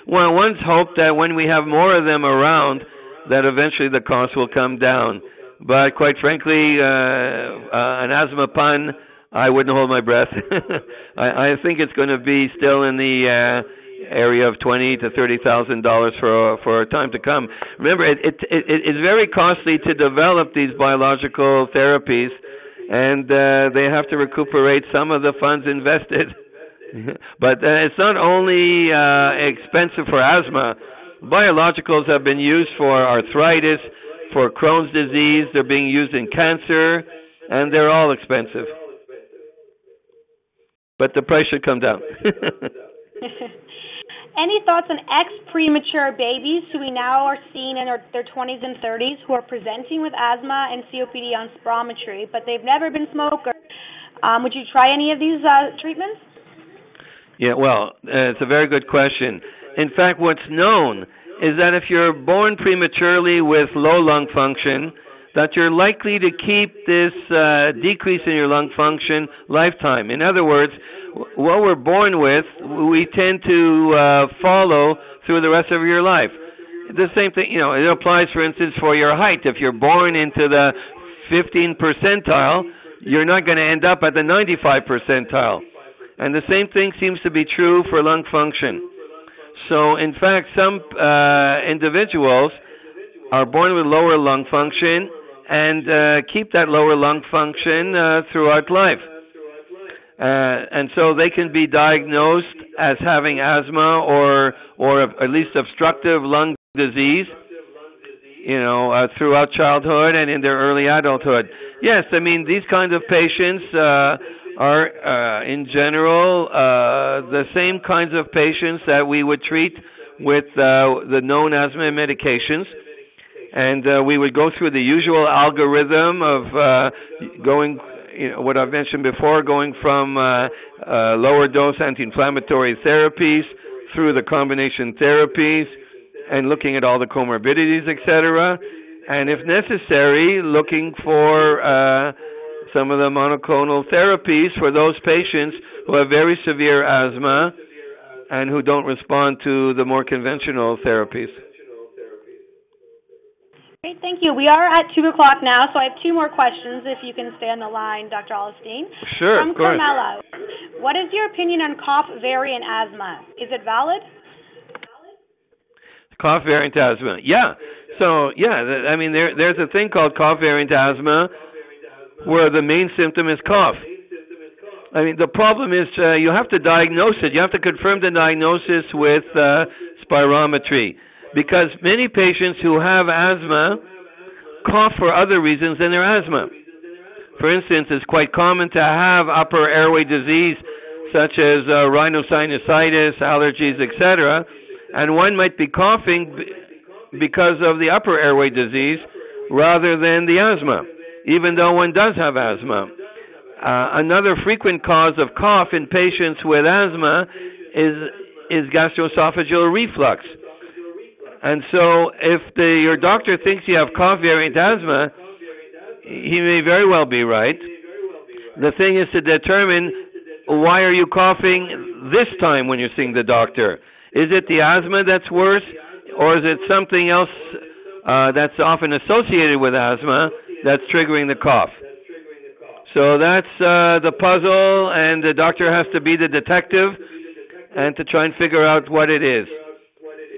B: Well, one's hope that when we have more of them around, that eventually the cost will come down. But quite frankly, an asthma pun, I wouldn't hold my breath. I think it's going to be still in the area of $20,000 to $30,000 for a time to come. Remember, it's very costly to develop these biological therapies, and they have to recuperate some of the funds invested. But it's not only expensive for asthma. Biologicals have been used for arthritis, for Crohn's disease. They're being used in cancer, and they're all expensive. But the price should come down.
A: Any thoughts on ex-premature babies who we now are seeing in their 20s and 30s who are presenting with asthma and COPD on spirometry, but they've never been smokers? Would you try any of these treatments?
B: Yeah, well, it's a very good question. In fact, what's known is that if you're born prematurely with low lung function, that you're likely to keep this decrease in your lung function lifetime. In other words, what we're born with, we tend to follow through the rest of your life. The same thing, it applies, for instance, for your height. If you're born into the 15th percentile, you're not going to end up at the 95th percentile. And the same thing seems to be true for lung function. So, in fact, some individuals are born with lower lung function and keep that lower lung function throughout life. And so they can be diagnosed as having asthma or at least obstructive lung disease, throughout childhood and in their early adulthood. Yes, I mean, these kinds of patients are, in general, the same kinds of patients that we would treat with the known asthma medications. And we would go through the usual algorithm of going, what I've mentioned before, going from lower dose anti-inflammatory therapies through the combination therapies and looking at all the comorbidities, etc. And if necessary, looking for some of the monoclonal therapies for those patients who have very severe asthma and who don't respond to the more conventional therapies.
A: Great, thank you. We are at 2 o'clock now, so I have 2 more questions if you can stay on the line, Dr. Olivenstein.
B: Sure,
A: From
B: of course.
A: Carmela, what is your opinion on cough variant asthma? Is it valid?
B: Cough variant asthma. Yeah. So, I mean, there's a thing called cough variant asthma where the main symptom is cough. I mean, the problem is you have to diagnose it. You have to confirm the diagnosis with spirometry, because many patients who have asthma cough for other reasons than their asthma. For instance, it's quite common to have upper airway disease such as rhinosinusitis, allergies, etc., and one might be coughing because of the upper airway disease rather than the asthma, even though one does have asthma. Another frequent cause of cough in patients with asthma is gastroesophageal reflux. And so if your doctor thinks you have cough variant asthma, he may very well be right. The thing is to determine, why are you coughing this time when you're seeing the doctor? Is it the asthma that's worse, or is it something else that's often associated with asthma that's triggering the cough? So that's the puzzle, and the doctor has to be the detective and to try and figure out what it is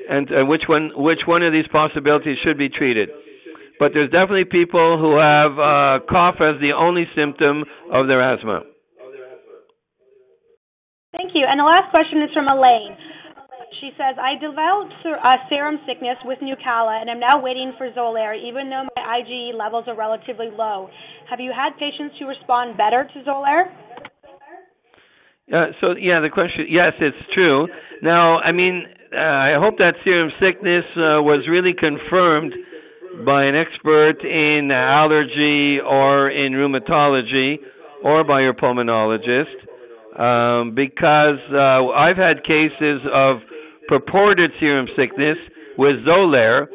B: and which one of these possibilities should be treated. But there's definitely people who have cough as the only symptom of their asthma.
A: Thank you. And the last question is from Elaine. She says, I developed serum sickness with Nucala, and I'm now waiting for Xolair, even though my IgE levels are relatively low. Have you had patients who respond better to Xolair?
B: The question, yes, it's true. Now, I mean, I hope that serum sickness was really confirmed by an expert in allergy or in rheumatology or by your pulmonologist, because I've had cases of purported serum sickness with Xolair,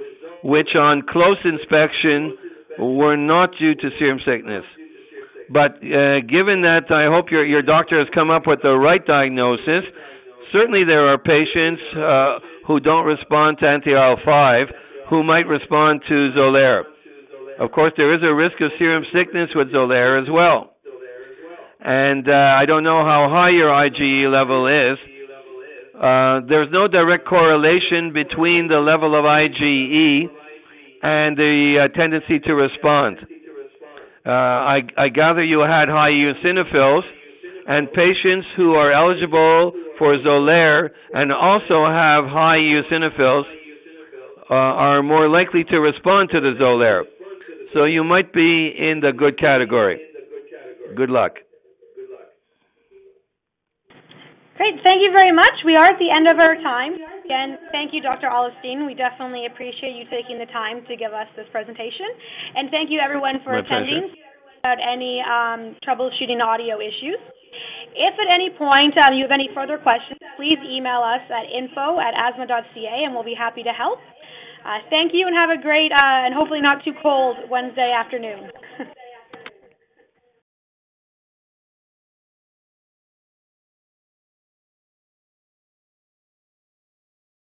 B: which on close inspection were not due to serum sickness. But given that I hope your doctor has come up with the right diagnosis, certainly there are patients who don't respond to anti-IL-5 who might respond to Xolair. Of course, there is a risk of serum sickness with Xolair as well. And I don't know how high your IgE level is. There's no direct correlation between the level of IgE and the tendency to respond. I gather you had high eosinophils, and patients who are eligible for Xolair and also have high eosinophils are more likely to respond to the Xolair. So you might be in the good category. Good luck.
A: Great. Thank you very much. We are at the end of our time. Again, thank you, Dr. Olivenstein. We definitely appreciate you taking the time to give us this presentation. And thank you, everyone, for attending. Without any troubleshooting audio issues. If at any point you have any further questions, please email us at info@asthma.ca, and we'll be happy to help. Thank you, and have a great and hopefully not too cold Wednesday afternoon.